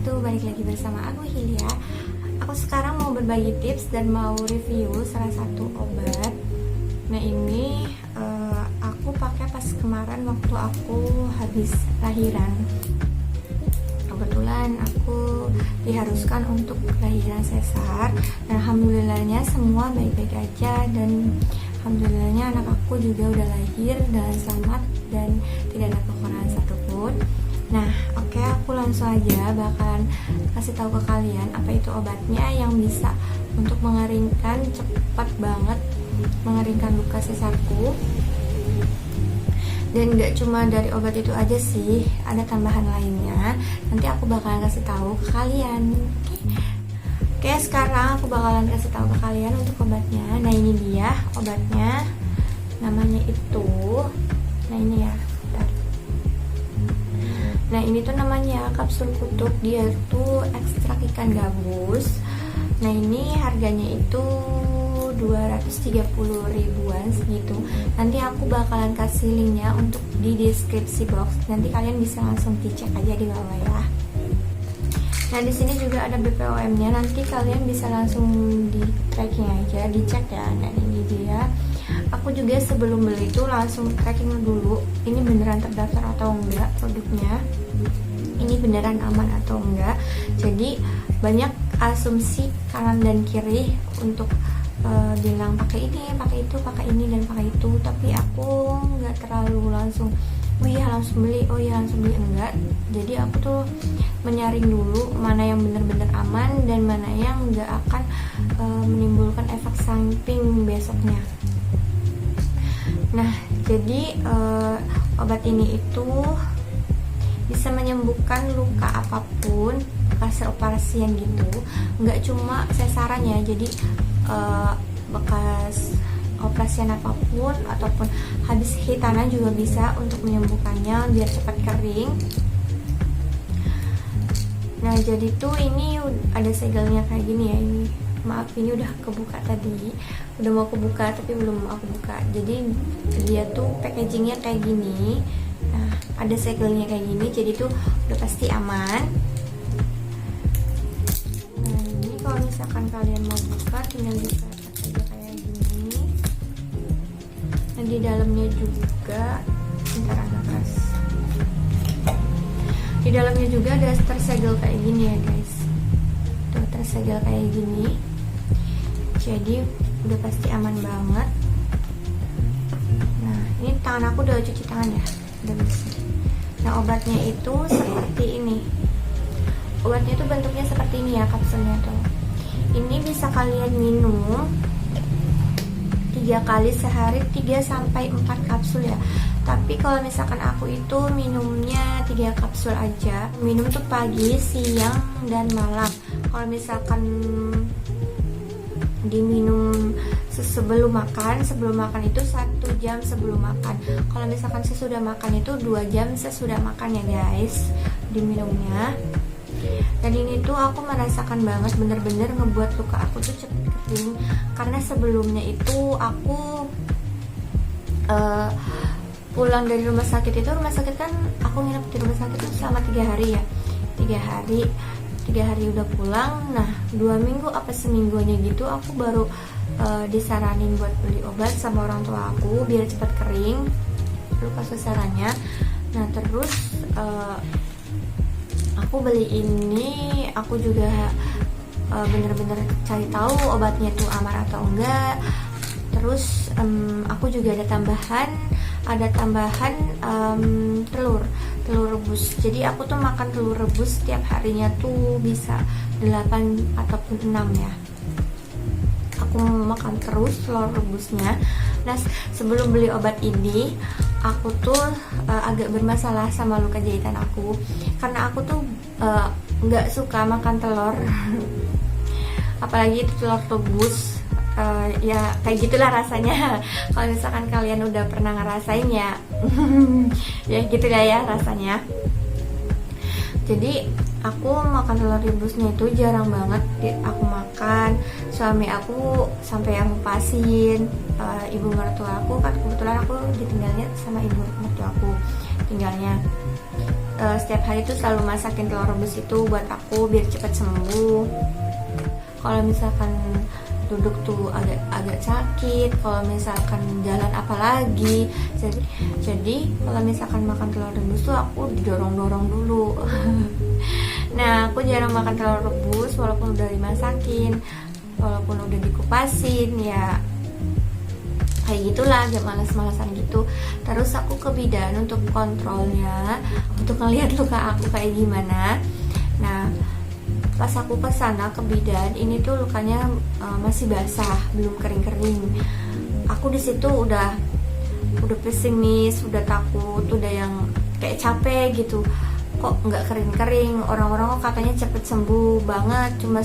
wabarakatuh. Balik lagi bersama aku Hilya. Aku sekarang mau berbagi tips dan mau review salah satu obat. Nah ini aku pakai pas kemarin waktu aku habis lahiran. Kebetulan aku diharuskan untuk lahiran sesar. Dan alhamdulillahnya semua baik-baik aja, dan alhamdulillahnya anak aku juga udah lahir dengan selamat dan tidak ada kekurangan satupun. Nah, oke, aku langsung aja bakalan kasih tahu ke kalian apa itu obatnya yang bisa untuk mengeringkan cepat banget, mengeringkan luka sesarku. Dan gak cuma dari obat itu aja sih, ada tambahan lainnya. Nanti aku bakalan kasih tahu ke kalian. Oke, sekarang aku bakalan kasih tahu ke kalian untuk obatnya. Nah, ini dia obatnya. Namanya itu, nah ini ya. Nah ini tuh namanya kapsul kutuk, dia tuh ekstrak ikan gabus. Nah ini harganya itu 230 ribuan segitu. Nanti aku bakalan kasih linknya untuk di deskripsi box. Nanti kalian bisa langsung dicek aja di bawah ya. Nah di sini juga ada BPOM-nya. Nanti kalian bisa langsung di tracking aja, dicek ya. Nah ini dia. Aku juga sebelum beli itu langsung tracking dulu, ini beneran terdaftar atau enggak produknya, ini beneran aman atau enggak. Jadi banyak asumsi kanan dan kiri untuk bilang pakai ini, pakai itu, pakai ini dan pakai itu. Tapi aku nggak terlalu langsung, oh iya langsung beli, oh iya langsung beli, enggak. Jadi aku tuh menyaring dulu mana yang bener-bener aman dan mana yang nggak akan menimbulkan efek samping besoknya. Nah, jadi obat ini itu bisa menyembuhkan luka apapun, bekas operasian gitu. Nggak cuma sesaran ya, jadi bekas operasian apapun ataupun habis hitanan juga bisa untuk menyembuhkannya biar cepat kering. Nah, jadi tuh ini ada segelnya kayak gini ya. Ini maaf, ini udah kebuka tadi, udah mau kebuka tapi belum aku buka. Jadi dia tuh packagingnya kayak gini. Nah, ada segelnya kayak gini, jadi tuh udah pasti aman. Nah ini kalau misalkan kalian mau buka, tinggal buka aja kayak gini. Dan di dalamnya juga, bentar agak keras. Di dalamnya juga ada tersegel kayak gini ya guys. Tuh tersegel kayak gini. Jadi udah pasti aman banget. Nah ini tangan aku udah cuci tangan ya, udah bersih. Nah obatnya itu seperti ini. Obatnya itu bentuknya seperti ini ya kapsulnya tuh. Ini bisa kalian minum 3 kali sehari, 3-4 kapsul ya. Tapi kalau misalkan aku itu minumnya 3 kapsul aja. Minum tuh pagi, siang, dan malam. Kalau misalkan diminum sebelum makan itu 1 jam sebelum makan. Kalau misalkan sesudah makan itu 2 jam sesudah makan ya guys diminumnya. Dan ini tuh aku merasakan banget, bener-bener ngebuat luka aku tuh cepet kering. Karena sebelumnya itu aku pulang dari rumah sakit kan aku nginep di rumah sakit itu selama 3 hari ya. 3 hari udah pulang. Nah 2 minggu apa seminggunya gitu aku baru disaranin buat beli obat sama orang tua aku biar cepat kering luka sesarannya. Nah terus aku beli ini, aku juga bener-bener cari tahu obatnya tuh aman atau enggak. Terus aku juga ada tambahan telur rebus. Jadi aku tuh makan telur rebus setiap harinya tuh bisa 8 ataupun 6 ya. Aku makan terus telur rebusnya. Nah sebelum beli obat ini aku tuh agak bermasalah sama luka jahitan aku, karena aku tuh nggak suka makan telur apalagi itu telur rebus. Ya kayak gitulah rasanya. Kalau misalkan kalian udah pernah ngerasain ya ya gitu lah ya rasanya. Jadi aku makan telur rebusnya itu jarang banget aku makan. Suami aku sampai yang ngupasin. Ibu mertua aku kan kebetulan aku ditinggalnya sama ibu mertua aku tinggalnya. setiap hari tuh selalu masakin telur rebus itu buat aku biar cepat sembuh. Kalau misalkan duduk tuh agak sakit, kalau misalkan jalan apalagi. Jadi kalau misalkan makan telur rebus tuh aku didorong-dorong dulu. Nah, aku jarang makan telur rebus walaupun udah dimasakin, walaupun udah dikupasin, ya kayak gitulah, agak malas-malasan gitu. Terus aku ke bidan untuk kontrolnya, untuk ngelihat luka aku kayak gimana. Nah, pas aku ke sana ke bidan, ini tuh lukanya masih basah, belum kering-kering. Aku di situ udah pesimis, udah takut, udah yang kayak capek gitu. Kok nggak kering-kering? Orang-orang kok katanya cepet sembuh banget, cuma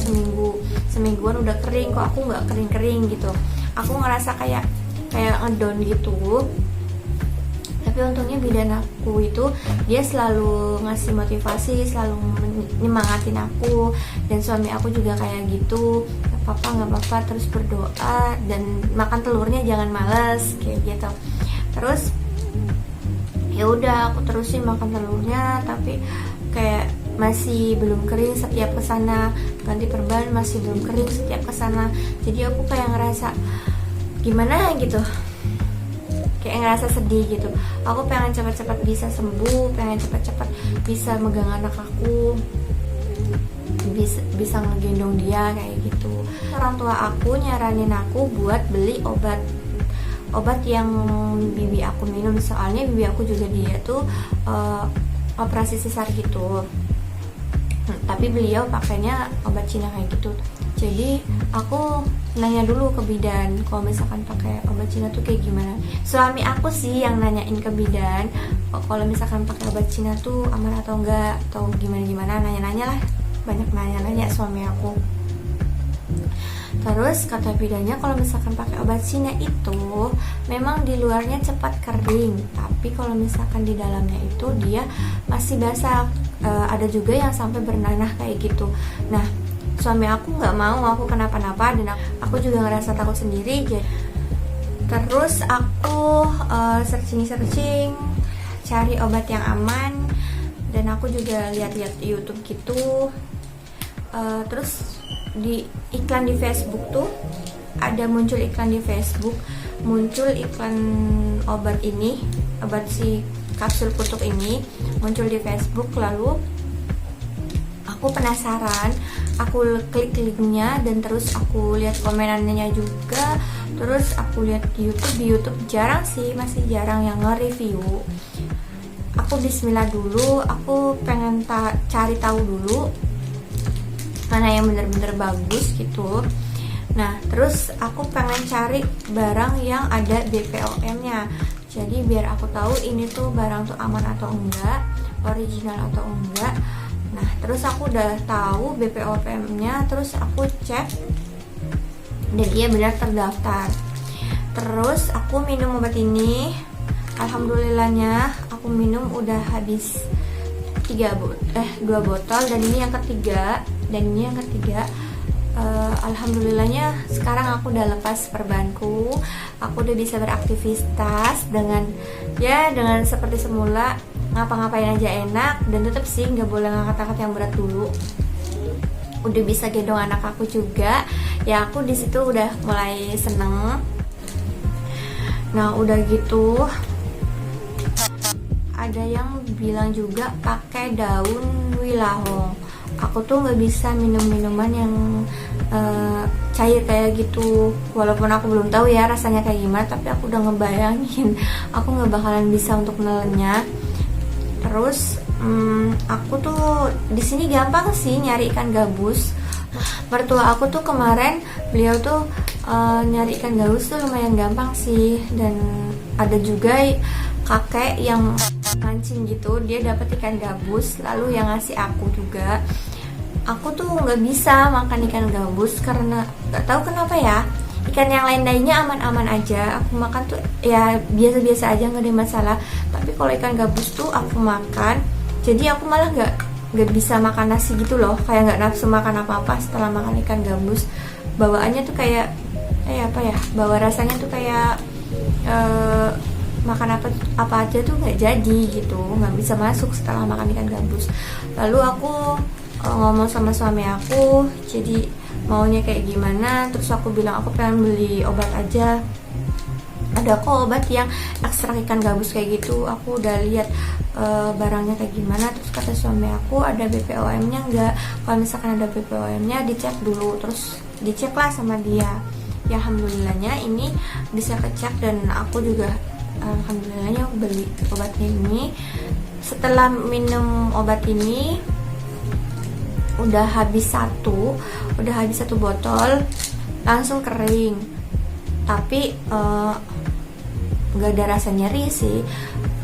semingguan udah kering, kok aku nggak kering-kering gitu. Aku ngerasa kayak ngedown gitu. Tapi untungnya bidan aku itu dia selalu ngasih motivasi, selalu nyemangatin aku, dan suami aku juga kayak gitu. Nggak apa-apa, terus berdoa dan makan telurnya jangan males kayak gitu. Terus ya udah aku terusin makan telurnya, tapi kayak masih belum kering setiap kesana, ganti perban masih belum kering setiap kesana. Jadi aku kayak ngerasa gimana gitu, kayak ngerasa sedih gitu. Aku pengen cepat-cepat bisa sembuh, pengen cepat-cepat bisa megang anak aku, bisa ngegendong dia kayak gitu. Orang tua aku nyaranin aku buat beli obat yang bibi aku minum, soalnya bibi aku juga dia tuh operasi sesar gitu. Tapi beliau pakainya obat Cina kayak gitu. Jadi aku nanya dulu ke bidan kalau misalkan pakai obat Cina tuh kayak gimana. Suami aku sih yang nanyain ke bidan kalau misalkan pakai obat Cina tuh aman atau enggak, atau gimana, nanya-nanya lah, banyak nanya-nanya suami aku. Terus kata bidannya kalau misalkan pakai obat Cina itu memang di luarnya cepat kering, tapi kalau misalkan di dalamnya itu dia masih basah. Ada juga yang sampai bernanah kayak gitu. Nah, suami aku nggak mau aku kenapa-napa, dan aku juga ngerasa takut sendiri. Terus aku searching cari obat yang aman, dan aku juga lihat-lihat di YouTube gitu. Terus di iklan di Facebook tuh ada muncul iklan di Facebook, muncul iklan obat ini, obat si kapsul kutuk ini muncul di Facebook. Lalu aku penasaran, aku klik linknya, dan terus aku lihat komenannya juga. Terus aku lihat di YouTube jarang sih, masih jarang yang nge-review. Aku bismillah dulu, aku pengen cari tahu dulu mana yang bener-bener bagus gitu. Nah, terus aku pengen cari barang yang ada BPOM-nya. Jadi biar aku tahu ini tuh barang tuh aman atau enggak, original atau enggak. Nah, terus aku udah tahu BPOM-nya, terus aku cek dan iya benar terdaftar. Terus aku minum obat ini, alhamdulillahnya aku minum udah habis 2 botol, dan ini yang ketiga. Alhamdulillahnya sekarang aku udah lepas perbanku, aku udah bisa beraktivitas dengan seperti semula, ngapa-ngapain aja enak, dan tetap sih nggak boleh ngangkat-ngangkat yang berat dulu. Udah bisa gendong anak aku juga, ya aku di situ udah mulai seneng. Nah, udah gitu ada yang bilang juga pakai daun wilahong. Aku tuh nggak bisa minum minuman yang cair kayak gitu, walaupun aku belum tahu ya rasanya kayak gimana, tapi aku udah ngebayangin aku nggak bakalan bisa untuk nelennya. Terus aku tuh di sini gampang sih nyari ikan gabus. Mertua aku tuh kemarin, beliau tuh nyari ikan gabus tuh lumayan gampang sih, dan ada juga kakek yang mancing gitu, dia dapat ikan gabus, lalu yang ngasih aku juga. Aku tuh nggak bisa makan ikan gabus karena nggak tahu kenapa ya, ikan yang lain lainnya aman-aman aja, aku makan tuh ya biasa-biasa aja, nggak ada masalah. Tapi kalau ikan gabus tuh aku makan, jadi aku malah nggak bisa makan nasi gitu loh, kayak nggak nafsu makan apa-apa setelah makan ikan gabus. Bawaannya tuh kayak bawa rasanya tuh kayak makan apa aja tuh nggak jadi gitu, nggak bisa masuk setelah makan ikan gabus. Lalu aku ngomong sama suami aku, jadi maunya kayak gimana. Terus aku bilang aku pengen beli obat aja, ada kok obat yang ekstrak ikan gabus kayak gitu. Aku udah lihat barangnya kayak gimana. Terus kata suami aku, ada BPOM-nya nggak? Kalau misalkan ada BPOM-nya dicek dulu. Terus dicek lah sama dia. Ya alhamdulillahnya ini bisa kecek, dan aku juga alhamdulillahnya aku beli obatnya ini. Setelah minum obat ini udah habis satu botol, langsung kering. Tapi nggak ada rasa nyeri sih,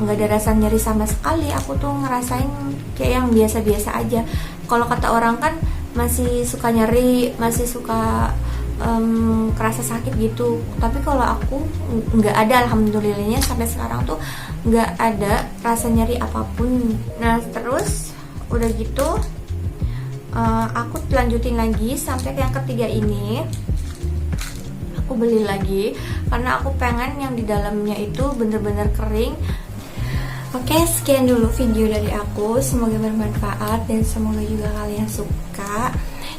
nggak ada rasa nyeri sama sekali. Aku tuh ngerasain kayak yang biasa-biasa aja. Kalau kata orang kan masih suka nyeri, masih suka kerasa sakit gitu, tapi kalau aku nggak ada, alhamdulillahnya sampai sekarang tuh nggak ada rasa nyeri apapun. Nah terus udah gitu aku lanjutin lagi sampai yang ketiga ini. Aku beli lagi karena aku pengen yang di dalamnya itu bener-bener kering. Oke, sekian dulu video dari aku, semoga bermanfaat dan semoga juga kalian suka.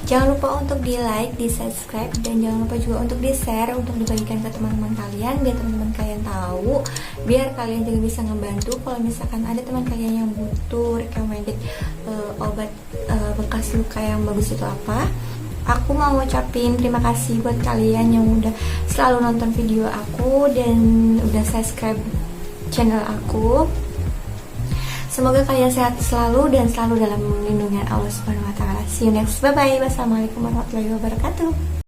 Jangan lupa untuk di like, di subscribe, dan jangan lupa juga untuk di share, untuk dibagikan ke teman-teman kalian, biar teman-teman kalian tahu, biar kalian juga bisa ngebantu kalau misalkan ada teman kalian yang butuh recommended obat bekas luka yang bagus itu apa. Aku mau ngucapin terima kasih buat kalian yang udah selalu nonton video aku dan udah subscribe channel aku. Semoga kalian sehat selalu dan selalu dalam lindungan Allah Subhanahu wa taala. See you next. Bye bye. Wassalamualaikum warahmatullahi wabarakatuh.